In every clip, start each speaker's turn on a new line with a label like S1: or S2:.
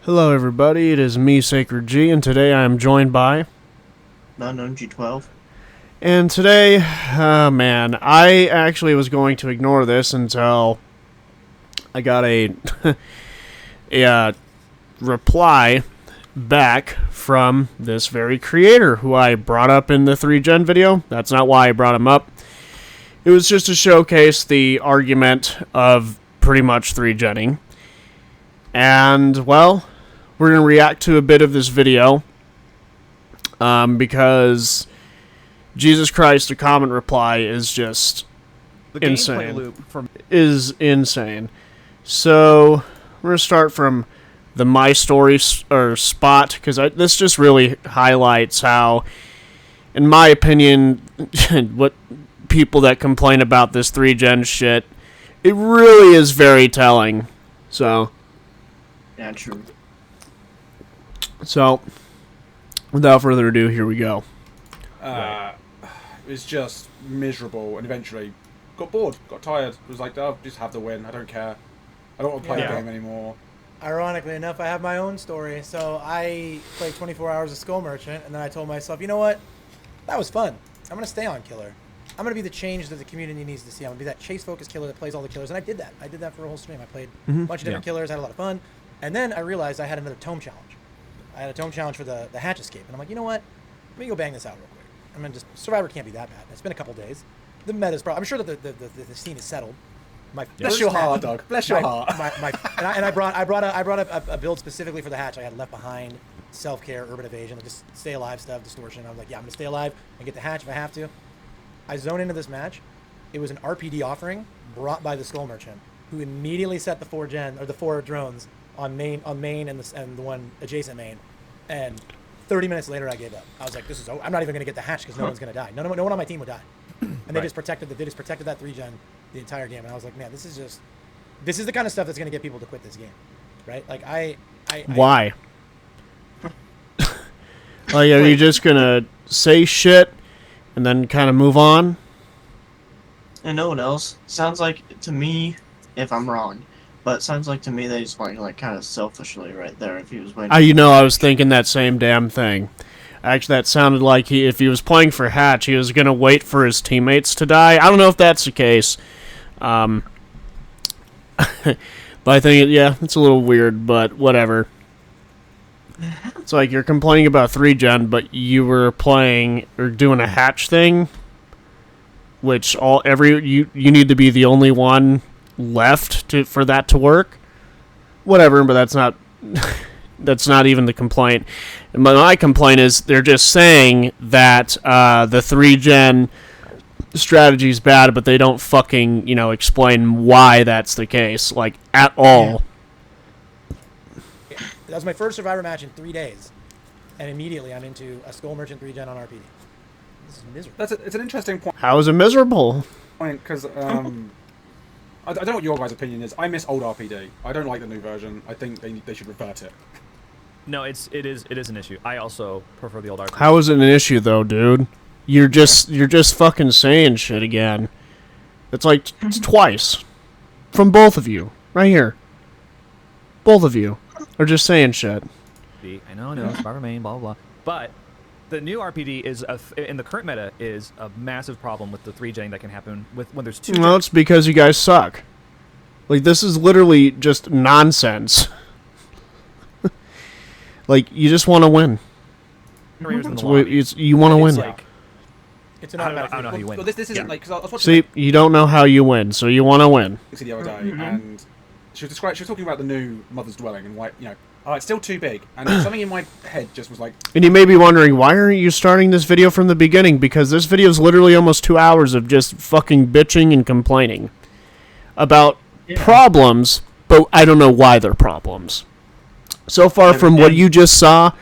S1: Hello everybody, it is me, Sacred G, and today I am joined by...
S2: UnknownG12.
S1: And today, man, I actually was going to ignore this until I got a, a reply back from this very creator who I brought up in the 3Gen video. That's not why I brought him up. It was just to showcase the argument of pretty much 3Genning. And, well, we're going to react to a bit of this video because Jesus Christ, a comment reply is just insane. Is insane. So, we're going to start from the My Story spot, because this just really highlights how, in my opinion, what people that complain about this 3Gen shit, it really is very telling. So...
S2: Yeah, true.
S1: So, without further ado, here we go.
S3: It was just miserable, and eventually got bored, got tired. Was like, oh, just have the win. I don't care. I don't want to play the game anymore.
S4: Ironically enough, I have my own story. So I played 24 hours of Skull Merchant, and then I told myself, you know what? That was fun. I'm going to stay on Killer. I'm going to be the change that the community needs to see. I'm going to be that chase-focused killer that plays all the killers, and I did that. I did that for a whole stream. I played a bunch of different killers, had a lot of fun, and then I realized I had another tome challenge. I had a tome challenge for the hatch escape, and I'm like, you know what? Let me go bang this out real quick. I mean, just Survivor can't be that bad. It's been a couple days. The meta's probably... I'm sure that the scene is settled.
S3: Bless your heart, dog. Bless your heart.
S4: And I brought a build specifically for the hatch. I had Left Behind, Self-Care, Urban Evasion, like just stay alive stuff, Distortion. I was like, yeah, I'm gonna stay alive and get the hatch if I have to. I zone into this match. It was an RPD offering brought by the Skull Merchant, who immediately set the four drones on main and the one adjacent main, and 30 minutes later I gave up. I was like, this is over. I'm not even gonna get the hatch because no one's gonna die. No one on my team would die. And they just protected that 3Gen the entire game, and I was like, man, this is the kind of stuff that's going to get people to quit this game, right? Like,
S1: Why? Like, are you just going to say shit and then kind of move on?
S2: And no one else. Sounds like, to me, if I'm wrong, but it sounds like to me that he's playing, like, kind of selfishly right there if he was waiting.
S1: I was thinking that same damn thing. Actually, that sounded like if he was playing for Hatch, he was going to wait for his teammates to die. I don't know if that's the case. But I think, it's a little weird, but whatever. It's like you're complaining about 3Gen, but you were playing or doing a Hatch thing, which you need to be the only one left for that to work. Whatever, but that's not that's not even the complaint. And my complaint is they're just saying that the 3Gen strategy is bad, but they don't fucking, explain why that's the case, like, at all.
S4: Yeah. That was my first Survivor match in 3 days, and immediately I'm into a Skull Merchant 3Gen on RPD. This is miserable.
S3: It's an interesting point.
S1: How is it miserable?
S3: Because I don't know what your guys' opinion is. I miss old RPD. I don't like the new version. I think they should revert it.
S5: No, it is an issue. I also prefer the old RPD.
S1: How is it an issue though, dude? You're just fucking saying shit again. It's like twice from both of you right here. Both of you are just saying shit.
S5: I know, Survivor main, blah blah blah. But the new RPD is in the current meta is a massive problem with the 3Gen that can happen when there's two.
S1: No, it's because you guys suck. Like, this is literally just nonsense. Like, you just want to win. You want to win.
S5: Like,
S4: it's an automatic.
S5: I don't know how you win.
S3: Well, this isn't like, because I was watching.
S1: See, you don't know how you win, so you want to win.
S3: The other day, and she was talking about the new Mother's Dwelling, and like, it's still too big, and something in my head just was like.
S1: And you may be wondering, why aren't you starting this video from the beginning? Because this video is literally almost 2 hours of just fucking bitching and complaining about problems, but I don't know why they're problems. So far from what you just saw,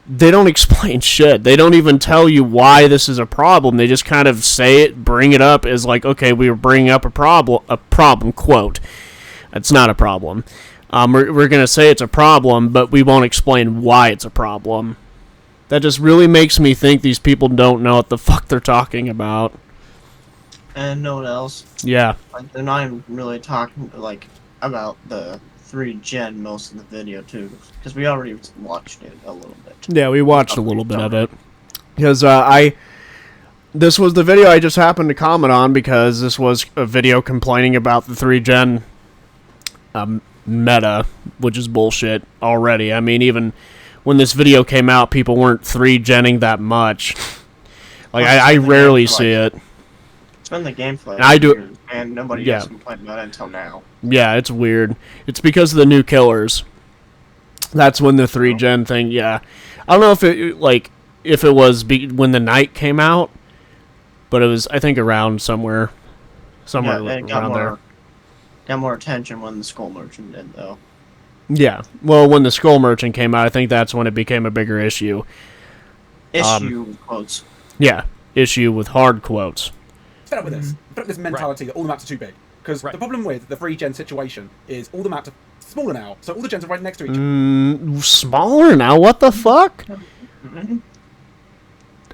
S1: they don't explain shit. They don't even tell you why this is a problem. They just kind of say it, bring it up as like, okay, we were bringing up a problem, quote. It's not a problem. We're going to say it's a problem, but we won't explain why it's a problem. That just really makes me think these people don't know what the fuck they're talking about.
S2: And no one else.
S1: Yeah.
S2: Like, they're not even really talking, like, about the 3 gen most of the video too, because we already watched it a little bit.
S1: Yeah, we watched a little bit of it. Because this was the video I just happened to comment on, because this was a video complaining about the 3 gen meta, which is bullshit already. I mean, even when this video came out, people weren't 3genning that much. Like, I rarely see it.
S2: It's been the game for
S1: I do-
S2: years, and nobody has complained about it until now.
S1: Yeah, it's weird. It's because of the new killers. That's when the 3gen thing, yeah. I don't know if it, like, if it was when the night came out, but it was, I think, around somewhere
S2: Yeah, it got
S1: around there.
S2: got more attention when the Skull Merchant did, though.
S1: Yeah. Well, when the Skull Merchant came out, I think that's when it became a bigger issue.
S2: Issue quotes.
S1: Yeah. Issue with hard quotes.
S3: Fed up with this. Fed up with this mentality that all the maps are too big. Because the problem with the 3 gen situation is all the maps are smaller now, so all the gens are right next to each other.
S1: Smaller now? What the fuck?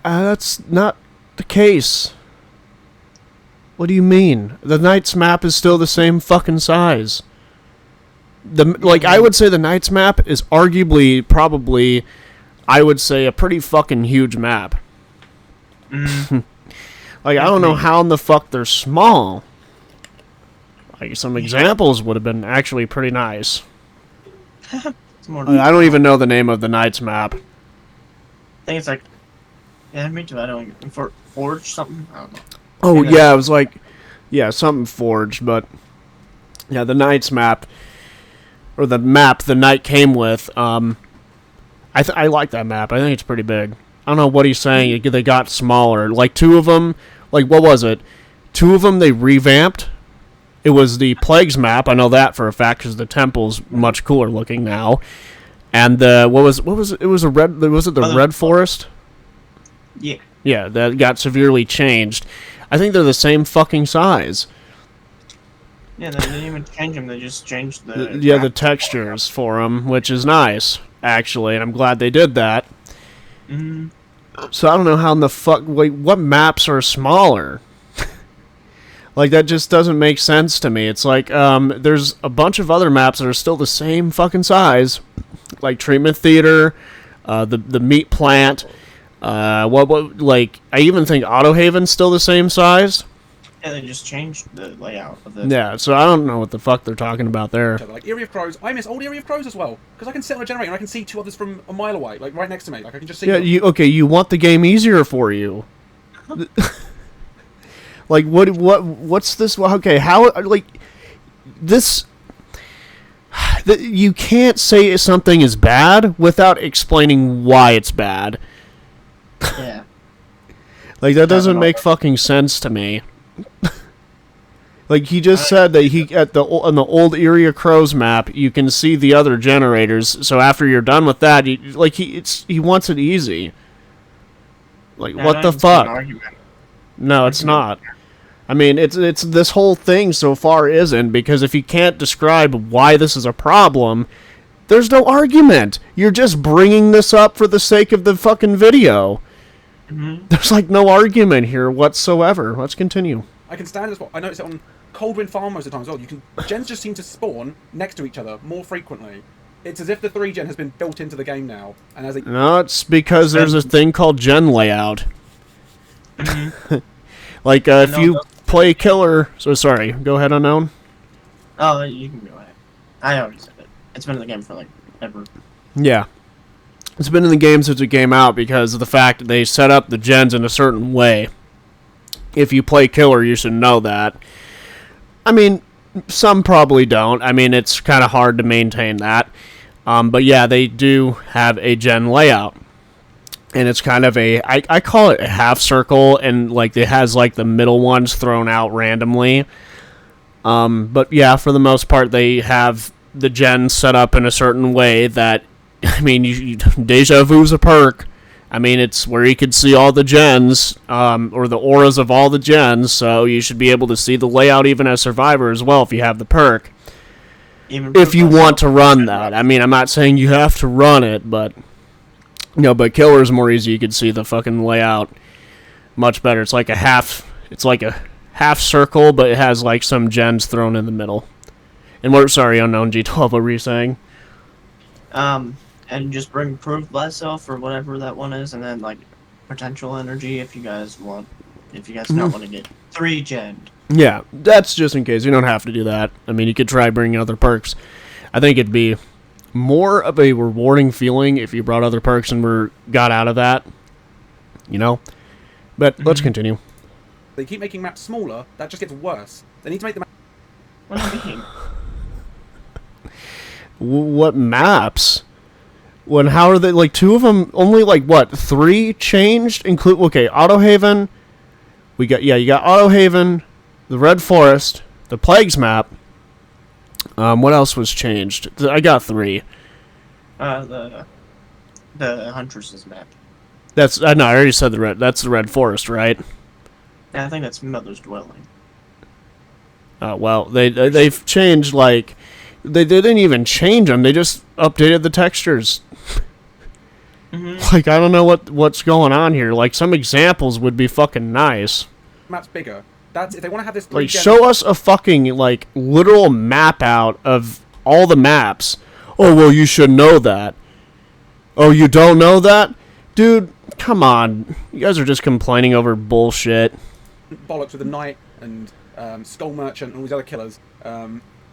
S1: That's not the case. What do you mean? The Knights map is still the same fucking size. I would say the Knights map is arguably, probably, I would say, a pretty fucking huge map. Like, I don't know how in the fuck they're small. Like, some examples would have been actually pretty nice.
S2: It's more
S1: I don't even know the name of the Knights map.
S2: I think it's like, yeah, me too. I don't Forge something. I don't know.
S1: Oh yeah, it was like, yeah, something forged, but yeah, the Knights map, or the map the Knight came with. I like that map. I think it's pretty big. I don't know what he's saying. They got smaller. Like 2 of them. Like, what was it? 2 of them they revamped. It was the Plagues map. I know that for a fact because the temple's much cooler looking now. And what was it? It was the Red Forest?
S2: Yeah.
S1: Yeah, that got severely changed. I think they're the same fucking size.
S2: Yeah, they didn't even change them. They just changed the...
S1: the textures for them, which is nice, actually, and I'm glad they did that. So I don't know how in the fuck... Wait, what maps are smaller? Like, that just doesn't make sense to me. It's like, there's a bunch of other maps that are still the same fucking size. Like Treatment Theater, the Meat Plant... like, I even think Autohaven's still the same size.
S2: Yeah, they just changed the layout of the...
S1: Yeah, so I don't know what the fuck they're talking about there.
S3: Like, Eerie of Crows, I miss old Eerie of Crows as well. Because I can sit on a generator and I can see 2 others from a mile away, like right next to me. Like, I can just see them.
S1: You want the game easier for you. Like, what's this? Okay, how, like, this... You can't say something is bad without explaining why it's bad.
S2: Yeah.
S1: Like, that doesn't make fucking sense to me. Like, he just said that on the old Eerie of Crows map, you can see the other generators, so after you're done with that, he wants it easy. Like, what the fuck? No, it's not. I mean, it's this whole thing so far isn't, because if you can't describe why this is a problem, there's no argument. You're just bringing this up for the sake of the fucking video. There's, like, no argument here whatsoever. Let's continue.
S3: I can stand this. I notice it on Coldwind Farm most of the time as well. Gens just seem to spawn next to each other more frequently. It's as if the 3 gen has been built into the game now. And as
S1: No, it's because there's a thing called gen layout. Like, if you play Killer... So, sorry, go ahead, Unknown.
S2: Oh, you can go ahead. I already said it. It's been in the game for, like, ever.
S1: Yeah. It's been in the game since it came out because of the fact that they set up the gens in a certain way. If you play Killer, you should know that. I mean, some probably don't. I mean, it's kind of hard to maintain that. But yeah, they do have a gen layout. And it's kind of I call it a half circle, and like it has like the middle ones thrown out randomly. But yeah, for the most part, they have the gens set up in a certain way that, I mean, Deja Vu's a perk. I mean, it's where you can see all the gens, or the auras of all the gens, so you should be able to see the layout even as Survivor as well if you have the perk.
S2: Even
S1: if you want to run that. I mean, I'm not saying you have to run it, but... but Killer's more easy. You can see the fucking layout much better. It's like a half circle, but it has like some gens thrown in the middle. And we're sorry, Unknown G12, what were you saying?
S2: And just bring proof by itself or whatever that one is, and then like potential energy if you guys want. If you guys not want to get 3 gen.
S1: Yeah, that's just in case. You don't have to do that. I mean, you could try bringing other perks. I think it'd be more of a rewarding feeling if you brought other perks and got out of that. You know? But let's continue.
S3: They keep making maps smaller, that just gets worse. They need to make them.
S2: What do you mean?
S1: What maps? When how are they, like, 2 of them, only, like, what, 3 changed? Okay, Autohaven, you got Autohaven, the Red Forest, the Plagues map. What else was changed? I got 3.
S2: The Huntress's map.
S1: No, I already said that's the Red Forest, right?
S2: Yeah, I think that's Mother's Dwelling.
S1: Well, they've changed, like, they didn't even change them, they just updated the textures. Like, I don't know what's going on here. Like, some examples would be fucking nice.
S3: Maps bigger. That's if they want to have this.
S1: Like, show us a fucking, like, literal map out of all the maps. Oh, well, you should know that. Oh, you don't know that? Dude, come on. You guys are just complaining over bullshit.
S3: Bollocks with the Knight and Skull Merchant and all these other killers.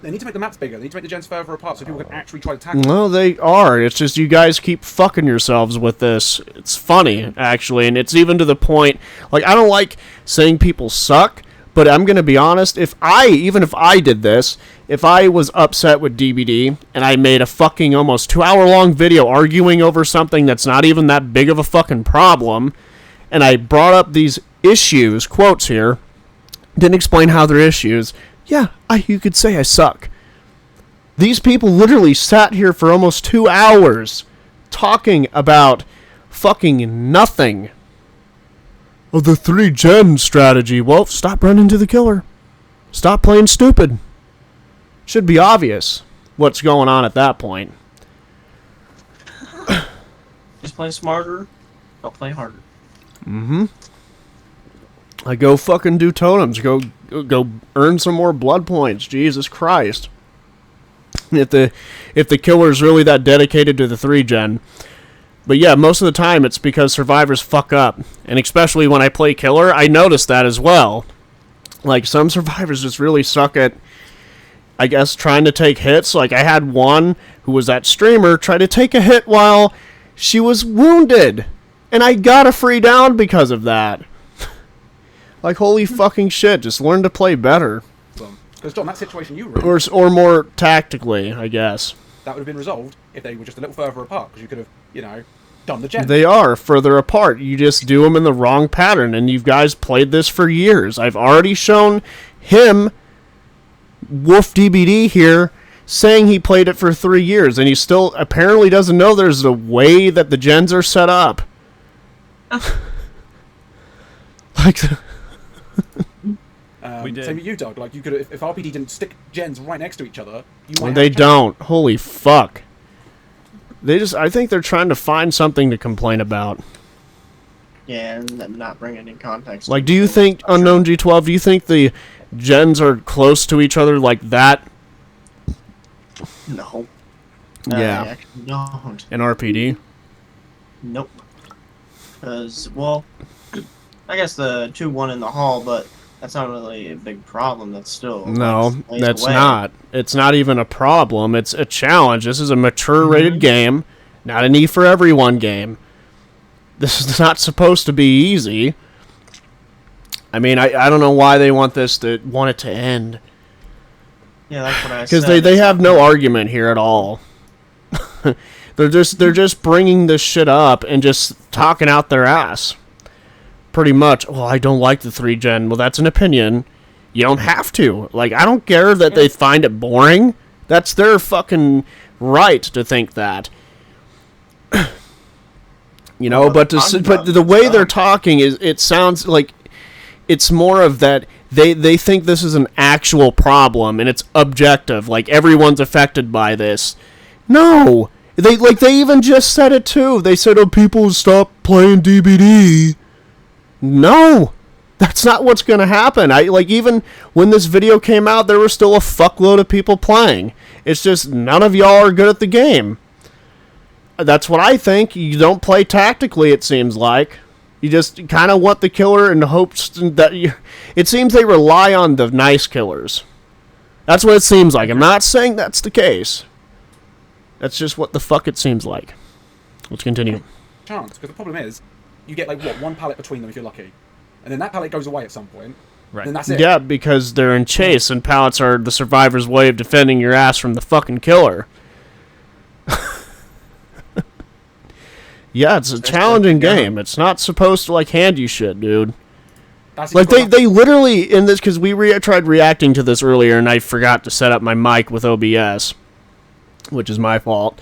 S3: They need to make the maps bigger. They need to make the gens further apart so people can actually try to tackle them.
S1: No, they are. It's just you guys keep fucking yourselves with this. It's funny, actually, and it's even to the point, like, I don't like saying people suck, but I'm going to be honest, even if I did this, if I was upset with DBD, and I made a fucking almost 2-hour-long video arguing over something that's not even that big of a fucking problem, and I brought up these issues, quotes here, didn't explain how they're issues, yeah, you could say I suck. These people literally sat here for almost 2 hours talking about fucking nothing. Oh, the 3 gen strategy. Well, stop running to the killer. Stop playing stupid. Should be obvious what's going on at that point.
S2: Just play smarter, don't play harder.
S1: I go fucking do totems. Go earn some more blood points. Jesus Christ. If the killer's really that dedicated to the 3 gen. But yeah, most of the time it's because survivors fuck up. And especially when I play killer, I notice that as well. Like, some survivors just really suck at, I guess, trying to take hits. Like, I had one who was that streamer try to take a hit while she was wounded. And I got a free down because of that. Like, holy fucking shit, just learn to play better.
S3: Because, John, that situation you were in,
S1: or more tactically, I guess.
S3: that would have been resolved if they were just a little further apart, because you could have, done the gen.
S1: They are further apart. You just do them in the wrong pattern, and you guys played this for years. I've already shown him, Wolf DBD here, saying he played it for 3 years, and he still apparently doesn't know there's a way that the gens are set up. Like...
S5: We did.
S3: Same with you, Doug. Like, you could, if RPD didn't stick gens right next to each other, you might.
S1: They don't. Holy fuck. I think they're trying to find something to complain about.
S2: Yeah, and then not bring any context.
S1: Like, do you think, Unknown G12, do you think the gens are close to each other like that?
S2: No.
S1: Yeah.
S2: I actually don't.
S1: In RPD?
S2: Nope. Because, well, I guess the 2-1 in the hall, but that's not really a big problem. That's still...
S1: No,
S2: ways
S1: that's
S2: away.
S1: not. It's not even a problem. It's a challenge. This is a mature rated game, not an E for everyone game. This is not supposed to be easy. I mean, I don't know why they want it to end.
S2: Yeah, that's what I said.
S1: Because they have no argument here at all. They're just bringing this shit up and just talking out their ass. Pretty much. Well, I don't like the 3 gen. Well, that's an opinion. You don't have to. Like, I don't care that they find it boring. That's their fucking right to think that. But the way they're talking it sounds like it's more of that they think this is an actual problem and it's objective. Like, everyone's affected by this. No, they even just said it too. They said, "Oh, people stop playing DBD." No, That's not what's going to happen. Even when this video came out, there were still a fuckload of people playing. It's just none of y'all are good at the game. That's what I think. You don't play tactically, it seems like. You just kind of want the killer in hopes that it seems they rely on the nice killers. That's what it seems like. I'm not saying that's the case. That's just what the fuck it seems like. Let's continue.
S3: Chance, because the problem is, you get like what, one pallet between them if you're lucky, and then that pallet goes away at some point.
S5: Right.
S3: Then that's it.
S1: Yeah, because they're in chase, and pallets are the survivor's way of defending your ass from the fucking killer. Yeah, it's a challenging game. It's not supposed to hand you shit, dude.
S3: That's
S1: Like they literally in this, because we tried reacting to this earlier, and I forgot to set up my mic with OBS, which is my fault.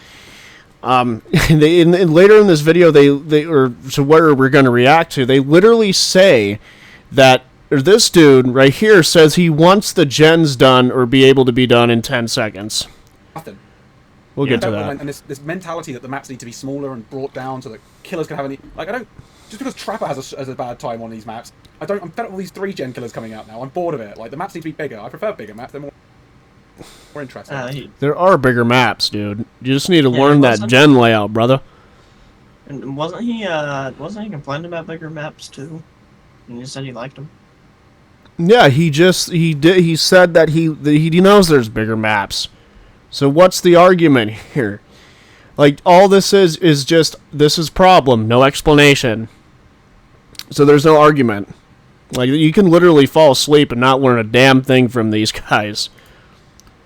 S1: Later in this video, so where we're going to react to, they literally say that this dude right here says he wants the gens done or be able to be done in 10 seconds.
S3: nothing.
S1: We'll get to that.
S3: And this mentality that the maps need to be smaller and brought down so that killers can have any... Like, I don't... Just because Trapper has a bad time on these maps, I'm fed up with all these 3-gen killers coming out now. I'm bored of it. Like, the maps need to be bigger. I prefer bigger maps. They're more interesting.
S1: There are bigger maps, dude. You just need to learn that gen layout, brother.
S2: And wasn't he complaining about bigger maps too? And he said he liked them.
S1: Yeah, he said that he knows there's bigger maps. So what's the argument here? Like, all this is just, this is problem, no explanation. So there's no argument. Like, you can literally fall asleep and not learn a damn thing from these guys.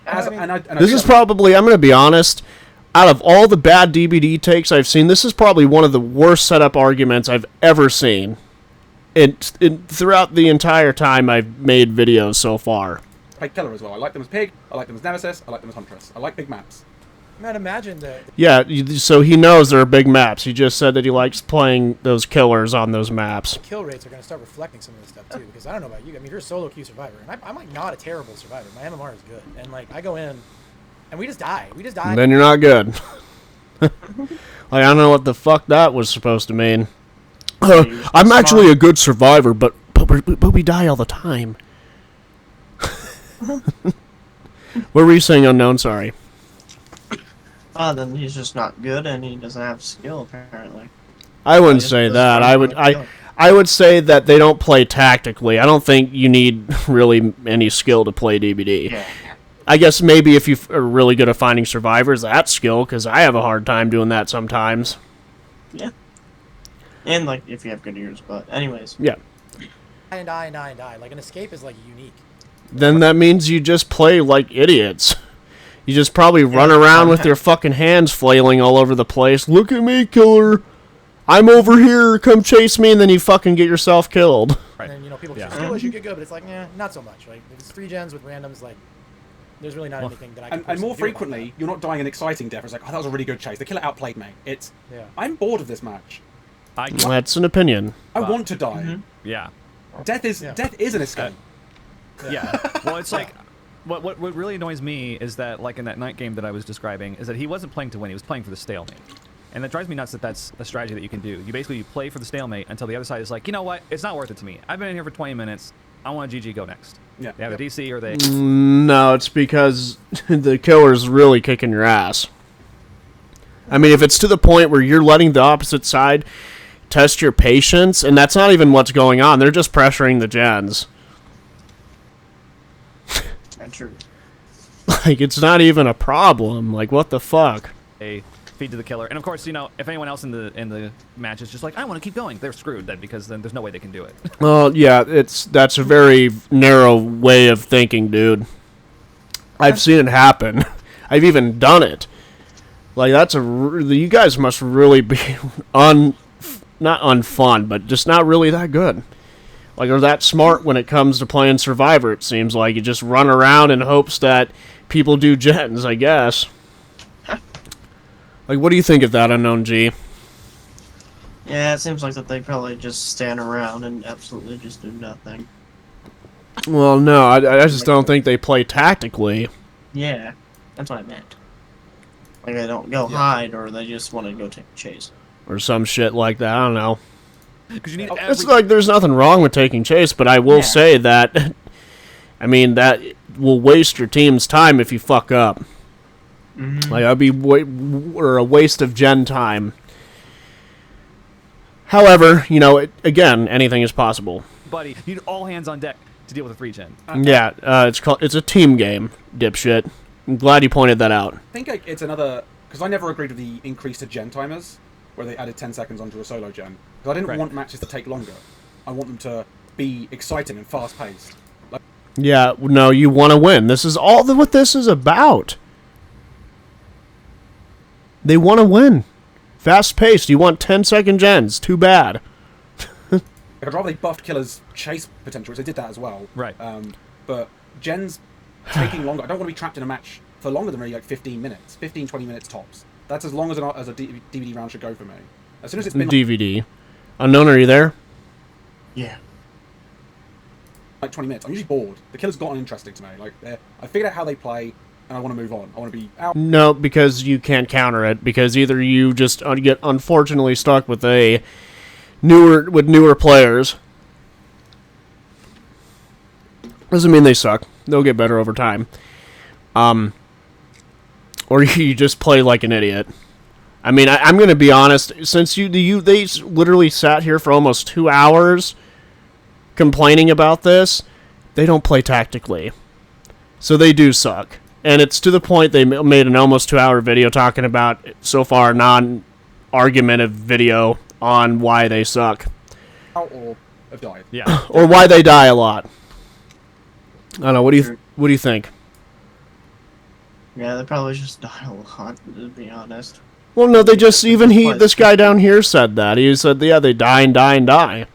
S1: This is probably, I'm going to be honest, out of all the bad DBD takes I've seen, this is probably one of the worst setup arguments I've ever seen. Throughout the entire time I've made videos so far.
S3: I like Killer as well. I like them as Pig, I like them as Nemesis, I like them as Huntress. I like big maps.
S4: Man, imagine that.
S1: Yeah, so he knows there are big maps. He just said that he likes playing those killers on those maps.
S4: Kill rates are going to start reflecting some of this stuff too, because I don't know about you. I mean, you're a solo queue survivor, and I'm like not a terrible survivor. My MMR is good, and like I go in, and we just die.
S1: Then you're not good. Like, I don't know what the fuck that was supposed to mean. I'm actually a good survivor, but we die all the time. What were you saying, Unknown? Sorry.
S2: Then he's just not good, and he doesn't have skill apparently.
S1: I wouldn't say that. I would say that they don't play tactically. I don't think you need really any skill to play DBD.
S2: Yeah.
S1: I guess maybe if you are really good at finding survivors, that's skill, because I have a hard time doing that sometimes.
S2: Yeah. And like if you have good ears, but anyways.
S1: Yeah.
S4: And die. Like an escape is like unique.
S1: Then that means you just play like idiots. You just probably run around with your fucking hands flailing all over the place. Look at me, killer. I'm over here. Come chase me, and then you fucking get yourself killed.
S4: Right. And then, people skill as you get good, but it's like, not so much. Like, if it's 3 gens with randoms, like, there's really not anything that I can
S3: And more
S4: do
S3: frequently, you're not dying an exciting death. It's like, oh, that was a really good chase. The killer outplayed me. I'm bored of this match.
S1: That's an opinion.
S3: I want to die.
S5: Mm-hmm. Yeah.
S3: Death is an escape.
S5: Yeah. Well, it's like, what really annoys me is that, like in that night game that I was describing, is that he wasn't playing to win. He was playing for the stalemate. And that drives me nuts that that's a strategy that you can do. You play for the stalemate until the other side is like, you know what? It's not worth it to me. I've been in here for 20 minutes. I want a GG go next.
S3: Yeah.
S5: They have a DC or they...
S1: No, it's because the killer's really kicking your ass. I mean, if it's to the point where you're letting the opposite side test your patience, and that's not even what's going on. They're just pressuring the gens.
S2: That's true.
S1: Like, it's not even a problem. Like, what the fuck?
S5: They feed to the killer. And of course, if anyone else in the match is just like, I want to keep going, they're screwed then, because then there's no way they can do it.
S1: Well, yeah, that's a very narrow way of thinking, dude. I've seen it happen. I've even done it. Like, you guys must really be not unfun, but just not really that good. Like, or that smart when it comes to playing Survivor, it seems like. You just run around in hopes that people do gens, I guess. Like, what do you think of that, Unknown G?
S2: Yeah, it seems like that they probably just stand around and absolutely just do nothing.
S1: Well, no, I just don't think they play tactically.
S2: Yeah, that's what I meant. Like, they don't go hide, or they just want to go take a chase.
S1: Or some shit like that, I don't know.
S5: Because you need
S1: It's like there's nothing wrong with taking chase, but I will say that, I mean, that will waste your team's time if you fuck up.
S2: Mm-hmm.
S1: Like, that'd be or a waste of gen time. However, you know, again, anything is possible.
S5: buddy, you need all hands on deck to deal with a 3-gen.
S1: Yeah, it's a team game, dipshit. I'm glad you pointed that out.
S3: I think it's another... Because I never agreed with the increase to gen timers, where they added 10 seconds onto a solo gen. Because I didn't want matches to take longer. I want them to be exciting and fast-paced. Like,
S1: Yeah, no, you want to win. This is all what this is about. They want to win. Fast-paced. You want 10-second gens. Too bad.
S3: I'd rather they buffed Killer's chase potential, which they did that as well.
S5: Right.
S3: But gens taking longer. I don't want to be trapped in a match for longer than really like 15 minutes. 15, 20 minutes tops. That's as long as a DVD round should go for me. As soon as it's been
S1: DVD. Unknown, are you there?
S2: Yeah.
S3: like 20 minutes, I'm usually bored. The Killer's gotten interesting to me. Like, I figured out how they play, and I want to move on. I want to be out.
S1: No, because you can't counter it. Because either you just get unfortunately stuck with newer players. Doesn't mean they suck. They'll get better over time. Or you just play like an idiot. I mean, I'm going to be honest. Since they literally sat here for almost 2 hours complaining about this, they don't play tactically. So they do suck. And it's to the point they made an almost 2-hour video talking about, so far, non-argumentative video on why they suck.
S3: Or have died.
S5: Yeah.
S1: Or why they die a lot. I don't know. What do you think?
S2: Yeah, they probably just die a lot, to be honest.
S1: Well, no, they just this guy down here said that. He said, yeah, they die and die and die.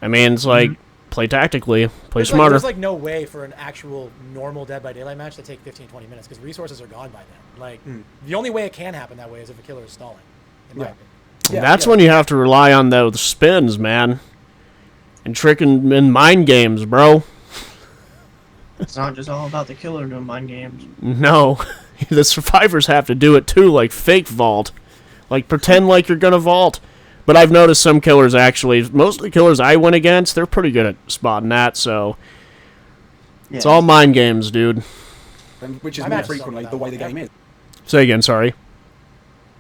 S1: I mean, it's like, play tactically, play smarter.
S4: There's like no way for an actual normal Dead by Daylight match to take 15, 20 minutes because resources are gone by then. Like, the only way it can happen that way is if a killer is stalling. In my opinion.
S3: Yeah,
S1: That's when you have to rely on those spins, man. And tricking in mind games, bro.
S2: It's not just all about the killer doing mind games.
S1: No. The survivors have to do it too, like fake vault. Like pretend like you're gonna vault. But I've noticed some killers actually, most of the killers I went against, they're pretty good at spotting that, so
S2: Yeah.
S1: it's all mind games, dude.
S3: Which is
S4: My
S3: more
S4: match is
S3: frequently
S4: something
S3: the way the
S4: that
S3: game
S4: way.
S3: is.
S1: Say again, sorry.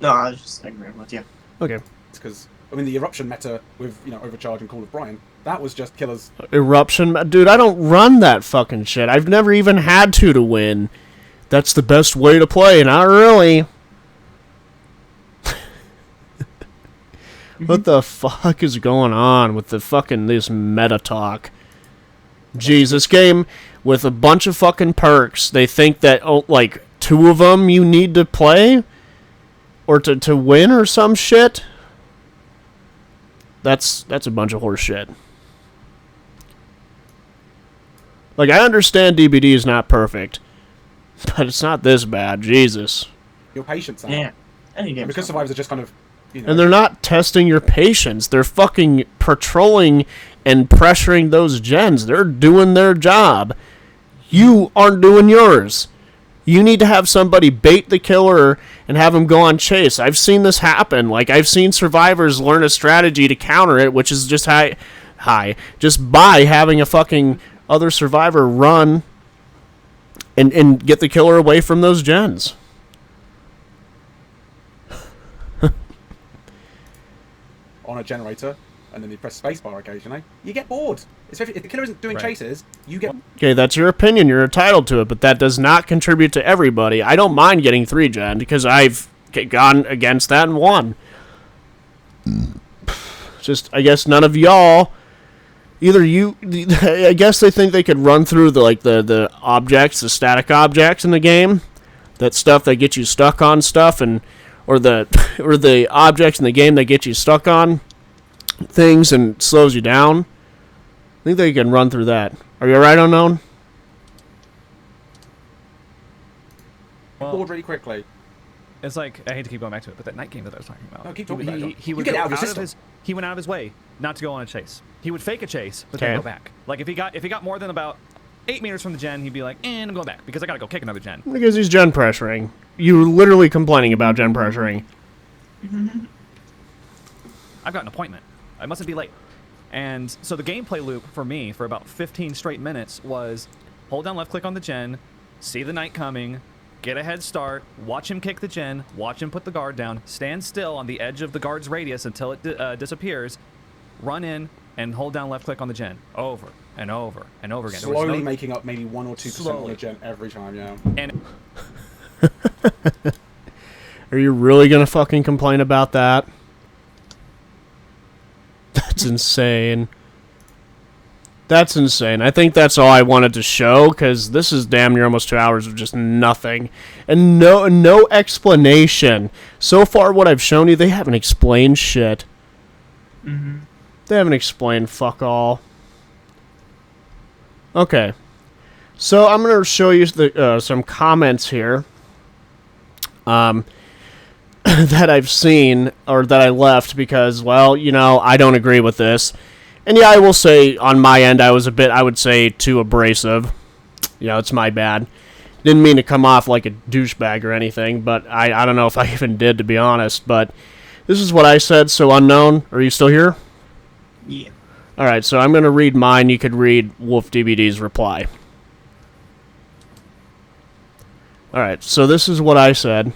S2: No, I was just agreeing with you.
S1: Okay.
S3: Because, I mean, the Eruption meta with, Overcharge and Call of Brian, that was just Killer's...
S1: Eruption, dude, I don't run that fucking shit. I've never even had to win. That's the best way to play, not really. What the fuck is going on with this meta talk? Jesus, game with a bunch of fucking perks. They think that, like, 2 of them you need to play? Or to win or some shit? That's a bunch of horse shit. Like, I understand DBD is not perfect, but it's not this bad. Jesus.
S3: Your patience out.
S2: Yeah. Any
S3: And
S2: game.
S3: because survivors are just kind of,
S1: And they're not testing your patience. They're fucking patrolling and pressuring those gens. They're doing their job. You aren't doing yours. You need to have somebody bait the killer and have him go on chase. I've seen this happen. Like, I've seen survivors learn a strategy to counter it, which is just just by having a fucking other survivor run and get the killer away from those gens.
S3: on a generator, and then you press spacebar occasionally, you get bored. Especially if the killer isn't doing chases, you get...
S1: Okay, that's your opinion. You're entitled to it, but that does not contribute to everybody. I don't mind getting 3-gen because I've gone against that and won. Just, I guess none of y'all... I guess they think they could run through the objects, the static objects in the game. That stuff that gets you stuck on stuff, or the objects in the game that get you stuck on things and slows you down. I think they can run through that. Are you alright, Unknown?
S3: bored really quickly.
S5: It's like, I hate to keep going back to it, but that night game that I was talking about.
S3: No, keep talking about it.
S5: He
S3: You
S5: would
S3: get
S5: go
S3: out of your system.
S5: he went out of his way not to go on a chase. He would fake a chase, but
S1: Okay.
S5: then go back. Like if he got more than about 8 meters from the gen, he'd be like, and I'm going back because I gotta go kick another gen.
S1: Because he's gen pressuring. You're literally complaining about gen pressuring.
S5: I've got an appointment. I mustn't be late. And so the gameplay loop for me for about 15 straight minutes was hold down left click on the gen, see the knight coming, get a head start, watch him kick the gen, watch him put the guard down, stand still on the edge of the guard's radius until it disappears, run in, and hold down left click on the gen. Over and over and over again.
S3: Slowly making up maybe 1 or 2% on the gen every time, yeah.
S5: And
S1: Are you really gonna fucking complain about that? That's insane. That's insane. I think that's all I wanted to show, because this is damn near almost 2 hours of just nothing. And no explanation. So far, what I've shown you, they haven't explained shit.
S2: Mm-hmm.
S1: They haven't explained fuck all. Okay. So, I'm going to show you some comments here. That I've seen, or that I left, because, well, you know, I don't agree with this. And yeah, I will say, on my end, I was I would say, too abrasive. You know, it's my bad. Didn't mean to come off like a douchebag or anything, but I don't know if I even did, to be honest. But this is what I said, so Unknown, are you still here?
S2: Yeah.
S1: Alright, so I'm going to read mine. You could read WolfDBD's reply. Alright, so this is what I said.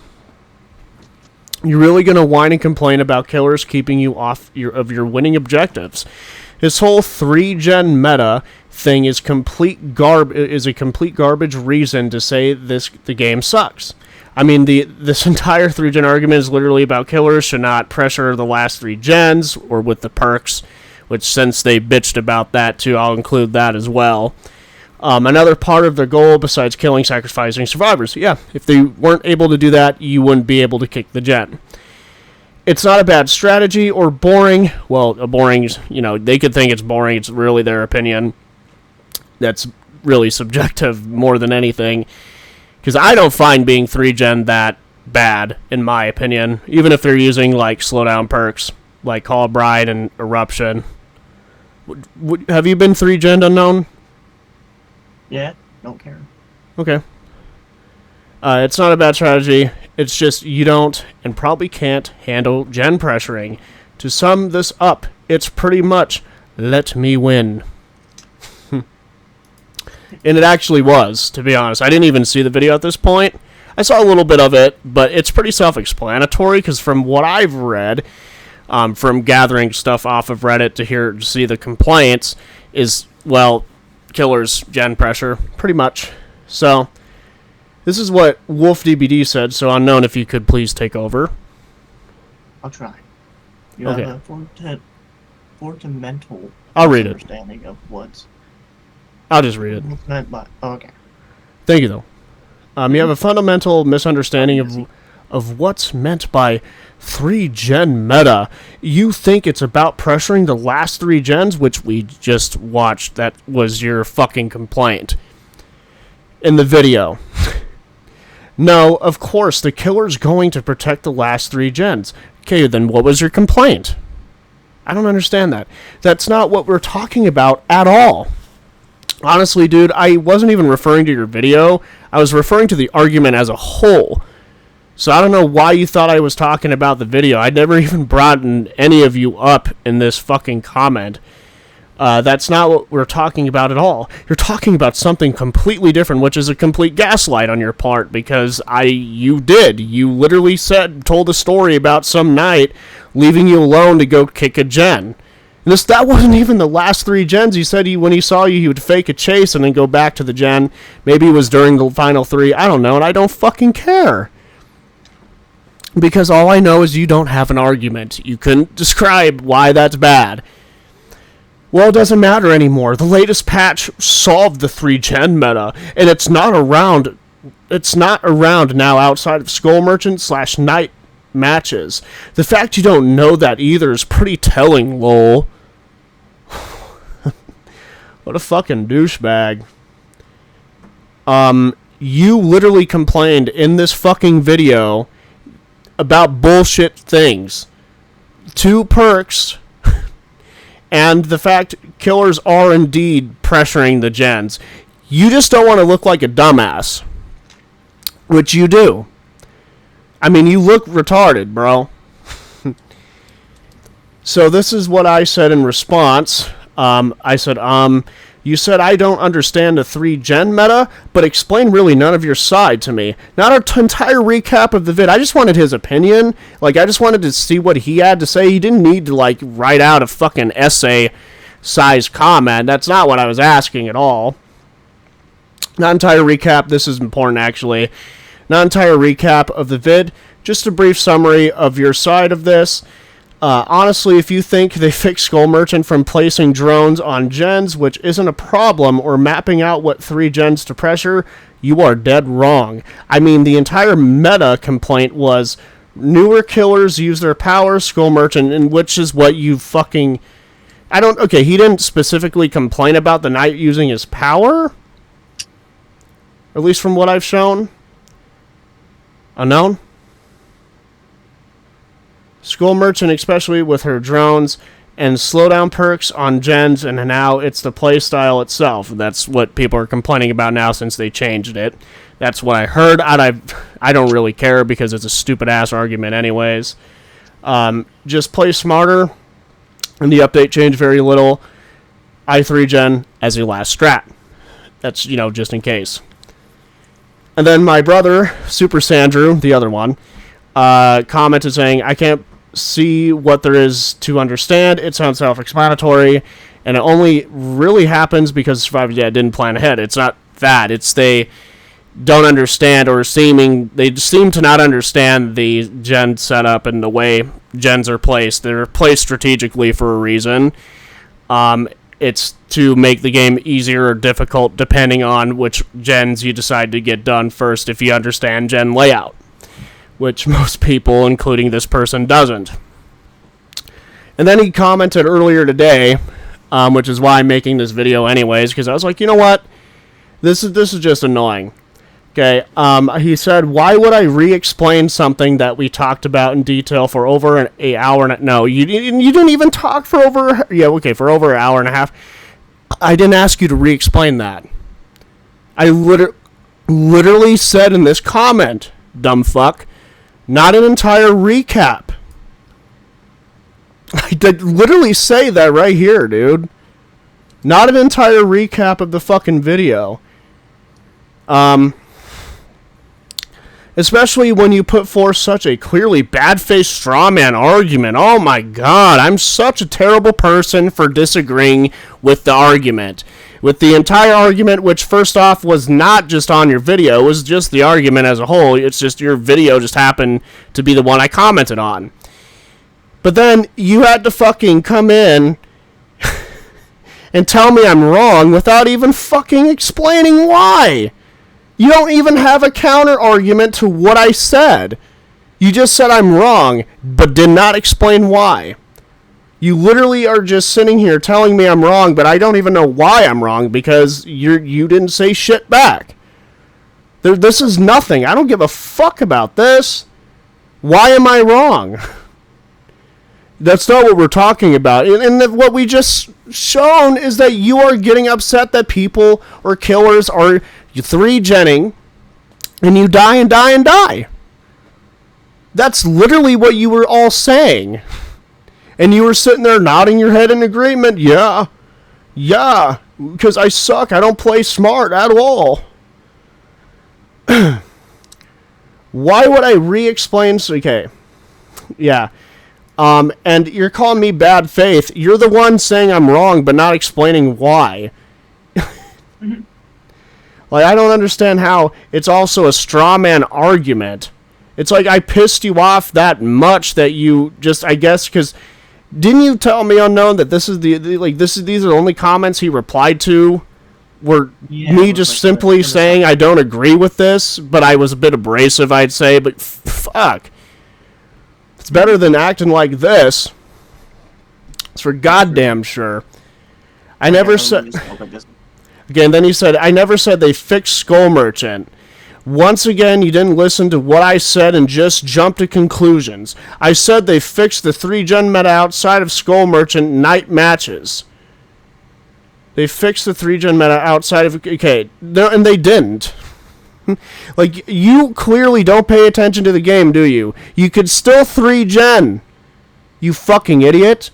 S1: You're really going to whine and complain about killers keeping you off your winning objectives. This whole 3-gen meta thing is a complete garbage reason to say the game sucks. I mean, this entire 3-gen argument is literally about killers should not pressure the last 3 gens, or with the perks, which since they bitched about that too, I'll include that as well. Another part of their goal, besides killing, sacrificing survivors. Yeah, if they weren't able to do that, you wouldn't be able to kick the gen. It's not a bad strategy or boring. Well, boring, you know, they could think it's boring. It's really their opinion. That's really subjective more than anything. Because I don't find being 3-gen that bad, in my opinion. Even if they're using, like, slowdown perks, like Call of Bride and Eruption. Have you been 3-gen Unknown?
S2: Yeah, don't care.
S1: Okay. It's not a bad strategy. It's just you don't and probably can't handle gen pressuring. To sum this up, it's pretty much let me win. And it actually was, to be honest. I didn't even see the video at this point. I saw a little bit of it, but it's pretty self-explanatory, because from what I've read, from gathering stuff off of Reddit to see the complaints, is, well, killers gen pressure, pretty much. So, this is what WolfDBD said, so Unknown, if you could please take over.
S2: I'll try. You
S1: Okay.
S2: have a fundamental
S1: I'll read it.
S2: understanding of what's
S1: I'll just read it.
S2: meant by. Oh, okay.
S1: Thank you, though. You have a fundamental misunderstanding of what's meant by 3-gen meta. You think it's about pressuring the last 3 gens, which we just watched. That was your fucking complaint in the video. No, of course, the killer's going to protect the last 3 gens. Okay, then what was your complaint? I don't understand that. That's not what we're talking about at all. Honestly, dude, I wasn't even referring to your video. I was referring to the argument as a whole. So I don't know why you thought I was talking about the video. I never even brought any of you up in this fucking comment. That's not what we're talking about at all. You're talking about something completely different, which is a complete gaslight on your part, because you literally told a story about some knight leaving you alone to go kick a gen. And that wasn't even the last 3 gens. He said when he saw you, he would fake a chase and then go back to the gen. Maybe it was during the final 3. I don't know, and I don't fucking care. Because all I know is you don't have an argument. You couldn't describe why that's bad. Well, it doesn't matter anymore. The latest patch solved the 3-gen meta, and it's not around now outside of Skull Merchant / Knight matches. The fact you don't know that either is pretty telling, lol. What a fucking douchebag. You literally complained in this fucking video about bullshit things. 2 perks, and the fact killers are indeed pressuring the gens. You just don't want to look like a dumbass. Which you do. I mean, you look retarded, bro. So this is what I said in response. I said, you said I don't understand the 3-gen meta, but explain really none of your side to me. Not an entire recap of the vid. I just wanted his opinion. Like, I just wanted to see what he had to say. He didn't need to, like, write out a fucking essay-sized comment. That's not what I was asking at all. Not entire recap. This is important, actually. Not entire recap of the vid. Just a brief summary of your side of this. Honestly, if you think they fixed Skull Merchant from placing drones on gens, which isn't a problem, or mapping out what 3 gens to pressure, you are dead wrong. I mean, the entire meta complaint was newer killers use their power, Skull Merchant, and which is what you fucking... Okay, he didn't specifically complain about the Knight using his power? At least from what I've shown. Unknown? Skull Merchant, especially with her drones and slowdown perks on gens, and now it's the playstyle itself. That's what people are complaining about now since they changed it. That's what I heard. I don't really care because it's a stupid-ass argument anyways. Just play smarter, and the update changed very little. i3 gen as your last strat. That's, just in case. And then my brother, Super Sandrew, the other one, commented saying, I can't see what there is to understand. It sounds self-explanatory, and it only really happens because Survivor didn't plan ahead. It's not that. It's they don't understand they seem to not understand the gen setup and the way gens are placed. They're placed strategically for a reason. It's to make the game easier or difficult depending on which gens you decide to get done first if you understand gen layout, which most people, including this person, doesn't. And then he commented earlier today, which is why I'm making this video anyways, because I was like, you know what? This is just annoying. Okay, he said, why would I re-explain something that we talked about in detail for over an hour? No, you didn't even talk for over... Yeah, okay, for over an hour and a half. I didn't ask you to re-explain that. I literally said in this comment, dumb fuck, not an entire recap. I did literally say that right here, dude. Not an entire recap of the fucking video. Especially when you put forth such a clearly bad-faced straw man argument. Oh my god, I'm such a terrible person for disagreeing with the argument. With the entire argument, which first off was not just on your video, it was just the argument as a whole. It's just your video just happened to be the one I commented on. But then you had to fucking come in and tell me I'm wrong without even fucking explaining why. You don't even have a counter argument to what I said. You just said I'm wrong, but did not explain why. You literally are just sitting here telling me I'm wrong, but I don't even know why I'm wrong because you didn't say shit back. This is nothing. I don't give a fuck about this. Why am I wrong? That's not what we're talking about. And what we just shown is that you are getting upset that people or killers are 3-genning and you die and die and die. That's literally what you were all saying. And you were sitting there nodding your head in agreement. Yeah, because I suck. I don't play smart at all. Why would I re-explain? Okay, yeah. And you're calling me bad faith. You're the one saying I'm wrong, but not explaining why. Like, I don't understand how it's also a straw man argument. It's like I pissed you off that much that you just, I guess, because didn't you tell me, Unknown, that these are the only comments he replied to were me just simply saying I don't agree with this, but I was a bit abrasive, I'd say, but fuck. It's better than acting like this. It's for goddamn sure. I never said... Again, then he said, I never said they fixed Skull Merchant. Once again, you didn't listen to what I said and just jumped to conclusions. I said they fixed the 3-gen meta outside of Skull Merchant night matches. They fixed the 3-gen meta outside of... Okay, no, and they didn't. Like, you clearly don't pay attention to the game, do you? You could still 3-gen. You fucking idiot.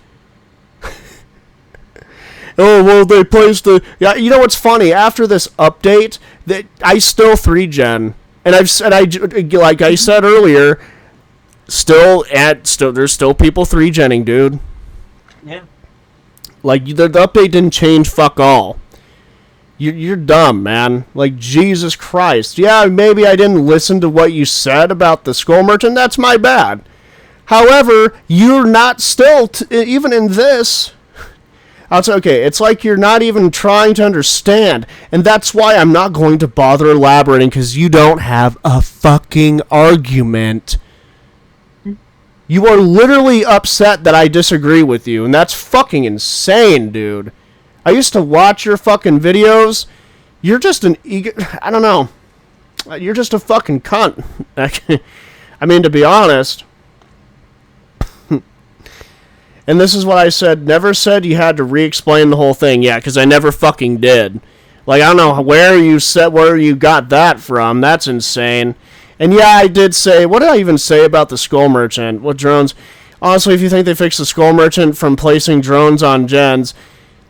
S1: oh well, they placed the yeah. You know what's funny? After this update, that I still 3-gen, and like I said earlier, there's still people 3-genning, dude.
S2: Yeah.
S1: Like the update didn't change fuck all. You're dumb, man. Like, Jesus Christ. Yeah, maybe I didn't listen to what you said about the Skull Merchant. That's my bad. However, you're not still, even in this, I'll say, okay, it's like you're not even trying to understand. And that's why I'm not going to bother elaborating, because you don't have a fucking argument. You are literally upset that I disagree with you, and that's fucking insane, dude. I used to watch your fucking videos. You're just I don't know. You're just a fucking cunt. I mean, to be honest. And this is what I said. Never said you had to re-explain the whole thing. Yeah, because I never fucking did. Like, I don't know where you got that from. That's insane. And yeah, I did say, what did I even say about the Skull Merchant? What drones? Honestly, if you think they fixed the Skull Merchant from placing drones on gens,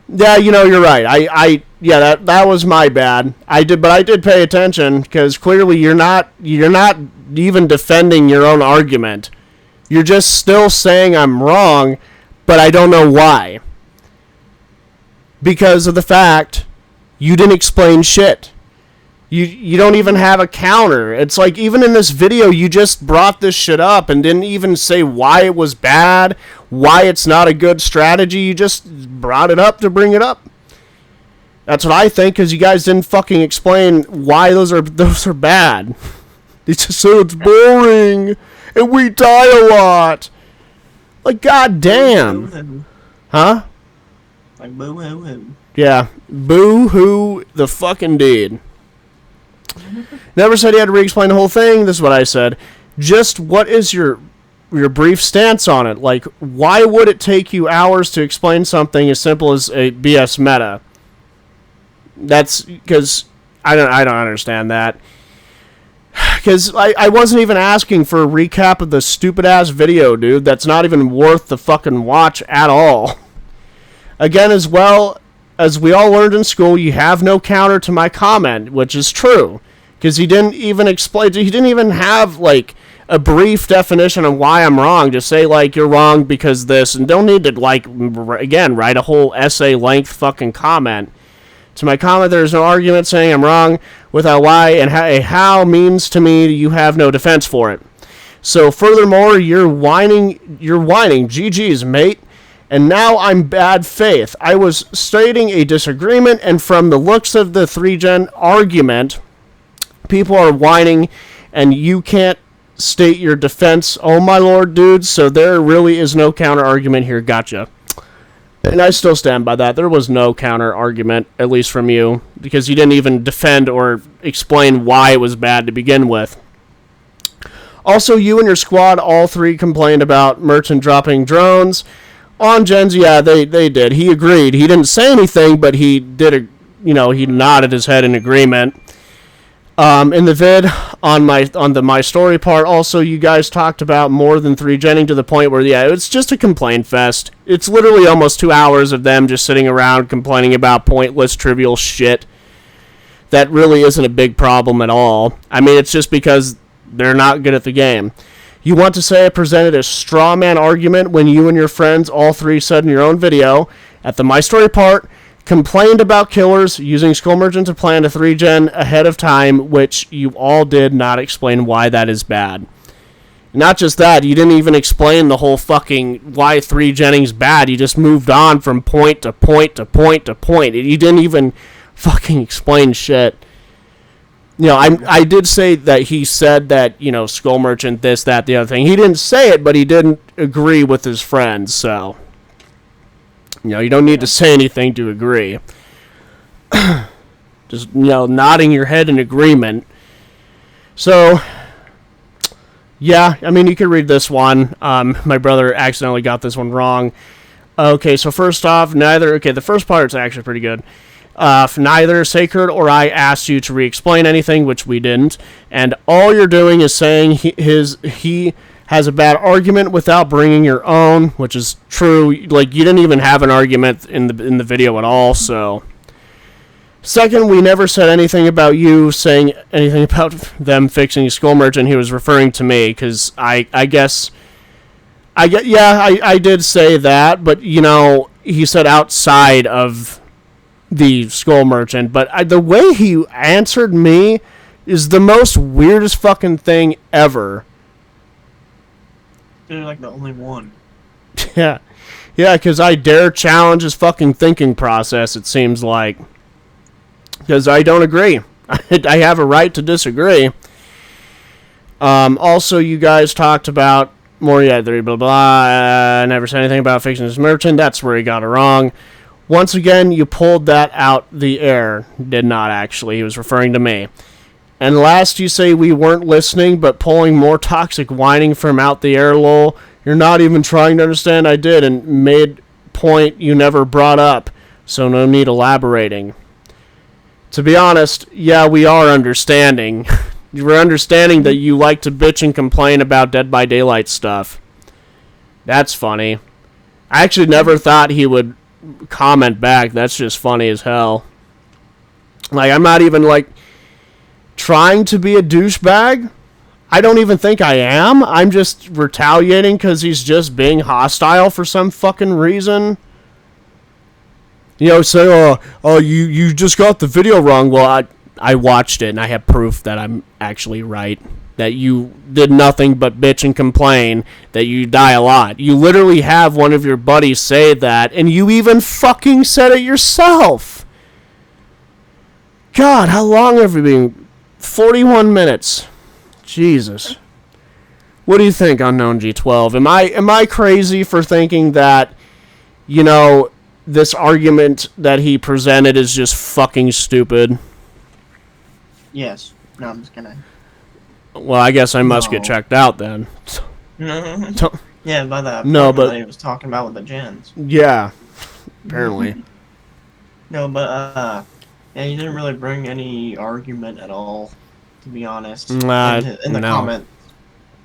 S1: yeah, you know, you're right. Yeah, that was my bad. I did pay attention, because clearly you're not even defending your own argument. You're just still saying I'm wrong, but I don't know why. Because of the fact you didn't explain shit. You don't even have a counter. It's like, even in this video, you just brought this shit up and didn't even say why it was bad, why it's not a good strategy. You just brought it up to bring it up. That's what I think, because you guys didn't fucking explain why those are bad. It's just so it's boring, and we die a lot. Like, goddamn.
S2: Boo-hoo.
S1: Huh?
S2: Like, boo-hoo-hoo.
S1: Yeah, boo-hoo the fucking deed. Never said he had to re-explain the whole thing. This is what I said. Just what is your brief stance on it? Like, why would it take you hours to explain something as simple as a BS meta? That's because I don't understand that. Because I wasn't even asking for a recap of the stupid ass video, dude. That's not even worth the fucking watch at all. Again, as well as we all learned in school, you have no counter to my comment, which is true. Because he didn't even explain, he didn't even have, like, a brief definition on why I'm wrong. Just say, like, you're wrong because this, and don't need to, like, again, write a whole essay-length fucking comment. To my comment, there is no argument saying I'm wrong without why, and a how means to me you have no defense for it. So, furthermore, you're whining, GG's, mate. And now I'm bad faith. I was stating a disagreement, and from the looks of the 3-gen argument, people are whining, and you can't state your defense. Oh my lord, dude. So there really is no counter argument here. Gotcha. And I still stand by that. There was no counter argument, at least from you, because you didn't even defend or explain why it was bad to begin with. Also, you and your squad, all three, complained about Merchant dropping drones on gens. Yeah, they did. He agreed. He didn't say anything, but he did. He nodded his head in agreement. In the vid on the my story part, also you guys talked about more than 3-genning to the point where it's just a complaint fest. It's literally almost 2 hours of them just sitting around complaining about pointless, trivial shit that really isn't a big problem at all. I mean, it's just because they're not good at the game. You want to say I presented a straw man argument when you and your friends, all three, said in your own video at the my story part, complained about killers using Skull Merchant to plan a 3-gen ahead of time, which you all did not explain why that is bad. Not just that, you didn't even explain the whole fucking why 3-genning's bad. You just moved on from point to point to point to point. You didn't even fucking explain shit. I did say that he said that, Skull Merchant, this, that, the other thing. He didn't say it, but he didn't agree with his friends, so... you don't need to say anything to agree. Just, nodding your head in agreement. So, yeah, I mean, you could read this one. My brother accidentally got this one wrong. Okay, so first off, the first part's actually pretty good. Neither Sacred or I asked you to re-explain anything, which we didn't. And all you're doing is saying he has a bad argument without bringing your own, which is true. Like, you didn't even have an argument in the video at all, so. Second, we never said anything about you saying anything about them fixing Skull Merchant. He was referring to me, because I did say that, but, you know, he said outside of the Skull Merchant, but the way he answered me is the most weirdest fucking thing ever.
S2: You're like the only one.
S1: Yeah, because I dare challenge his fucking thinking process, it seems like. Because I don't agree. I have a right to disagree. Also, you guys talked about Moriarty, blah, blah, never said anything about fixing his merchant. That's where he got it wrong. Once again, you pulled that out the air. Did not, actually. He was referring to me. And last, you say we weren't listening, but pulling more toxic whining from out the air, lol. You're not even trying to understand I did, and made point you never brought up, so no need elaborating. To be honest, yeah, we are understanding. We're understanding that you like to bitch and complain about Dead by Daylight stuff. That's funny. I actually never thought he would comment back. That's just funny as hell. Like, I'm not even, like, trying to be a douchebag. I don't even think I am. I'm just retaliating because he's just being hostile for some fucking reason. You know, say, you just got the video wrong. Well, I watched it, and I have proof that I'm actually right. That you did nothing but bitch and complain that you die a lot. You literally have one of your buddies say that, and you even fucking said it yourself. God, how long have we been? 41 minutes. Jesus. What do you think, UnknownG12? Am I crazy for thinking that, you know, this argument that he presented is just fucking stupid?
S2: Yes. No, I'm just kidding.
S1: Well, I guess I must get checked out then.
S2: No. Yeah, by that.
S1: No, but
S2: that he was talking about with the gens.
S1: Yeah, apparently.
S2: No, but yeah, you didn't really bring any argument at all, to be honest. In the comment.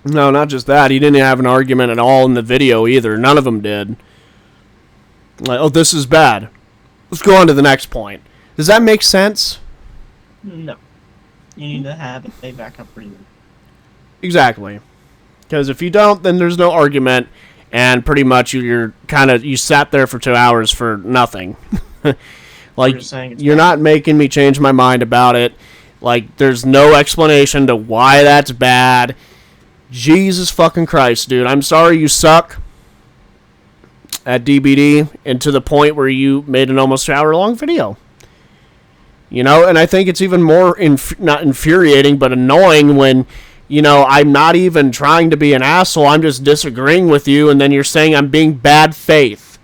S1: No, not just that. He didn't have an argument at all in the video either. None of them did. Like, oh, this is bad. Let's go on to the next point. Does that make sense?
S2: No. You need to have a backup reason.
S1: Exactly. Because if you don't, then there's no argument, and pretty much you sat there for 2 hours for nothing. Like, you're not making me change my mind about it. Like, there's no explanation to why that's bad. Jesus fucking Christ, dude. I'm sorry you suck at DBD, and to the point where you made an almost 2 hour long video. You know, and I think it's even more, not infuriating, but annoying when, you know, I'm not even trying to be an asshole, I'm just disagreeing with you, and then you're saying I'm being bad faith.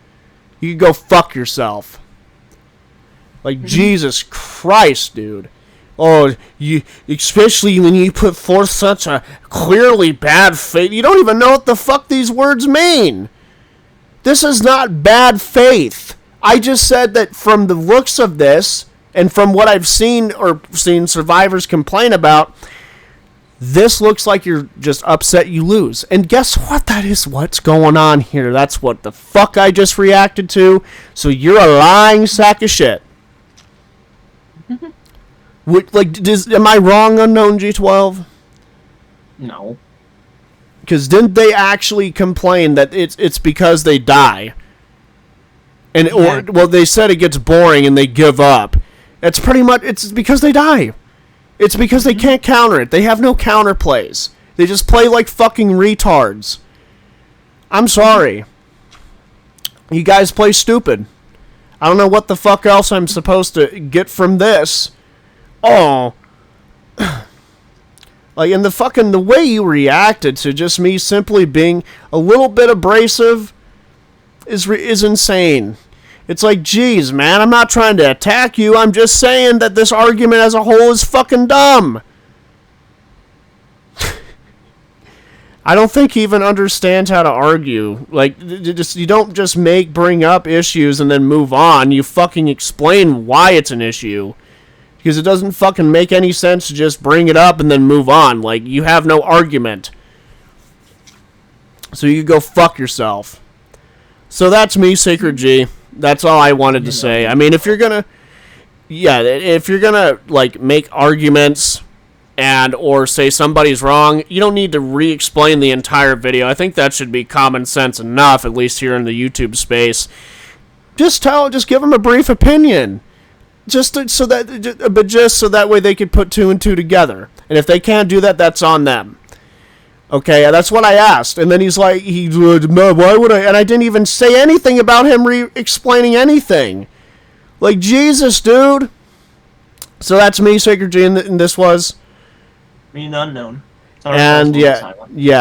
S1: You can go fuck yourself. Like, Jesus Christ, dude. Oh, you, especially when you put forth such a clearly bad faith. You don't even know what the fuck these words mean. This is not bad faith. I just said that from the looks of this, and from what I've seen survivors complain about, this looks like you're just upset you lose. And guess what? That is what's going on here. That's what the fuck I just reacted to. So you're a lying sack of shit. Am I wrong, UnknownG12?
S2: No.
S1: Because didn't they actually complain that it's because they die? And well, they said it gets boring and they give up. It's pretty much, it's because they die. It's because they can't counter it. They have no counter plays. They just play like fucking retards. I'm sorry. You guys play stupid. I don't know what the fuck else I'm supposed to get from this. Oh. Like, and the way you reacted to just me simply being a little bit abrasive is insane. It's like, geez, man, I'm not trying to attack you. I'm just saying that this argument as a whole is fucking dumb. I don't think he even understands how to argue. Like, you don't just bring up issues and then move on. You fucking explain why it's an issue. Because it doesn't fucking make any sense to just bring it up and then move on. Like, you have no argument. So you can go fuck yourself. So that's me, Sacred G. That's all I wanted to say. I mean, if you're gonna like make arguments and or say somebody's wrong, you don't need to re-explain the entire video. I think that should be common sense enough, at least here in the YouTube space. Just give them a brief opinion, just so that way they could put two and two together. And if they can't do that, that's on them. Okay, that's what I asked. And then he's like, why would I? And I didn't even say anything about him re-explaining anything. Like, Jesus, dude. So that's me, Sacred G, and this was...
S2: Me and Unknown.
S1: And yeah,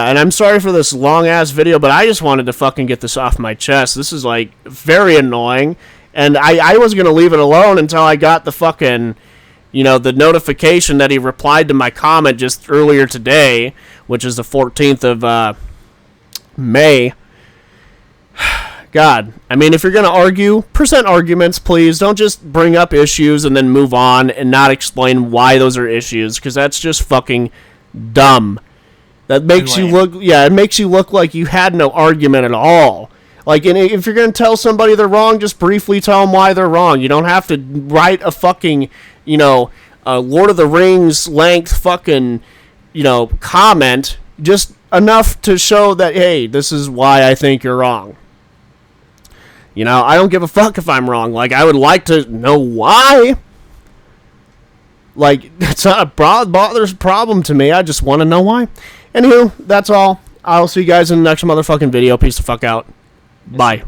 S1: and I'm sorry for this long-ass video, but I just wanted to fucking get this off my chest. This is, like, very annoying. And I was going to leave it alone until I got the fucking... the notification that he replied to my comment just earlier today, which is the 14th of May. God, I mean, if you're going to argue, present arguments, please. Don't just bring up issues and then move on and not explain why those are issues, because that's just fucking dumb. That makes you look, it makes you look like you had no argument at all. Like, and if you're going to tell somebody they're wrong, just briefly tell them why they're wrong. You don't have to write a fucking, Lord of the Rings length fucking, comment. Just enough to show that, hey, this is why I think you're wrong. I don't give a fuck if I'm wrong. Like, I would like to know why. Like, it's not a problem to me. I just want to know why. Anywho, that's all. I'll see you guys in the next motherfucking video. Peace the fuck out. Bye.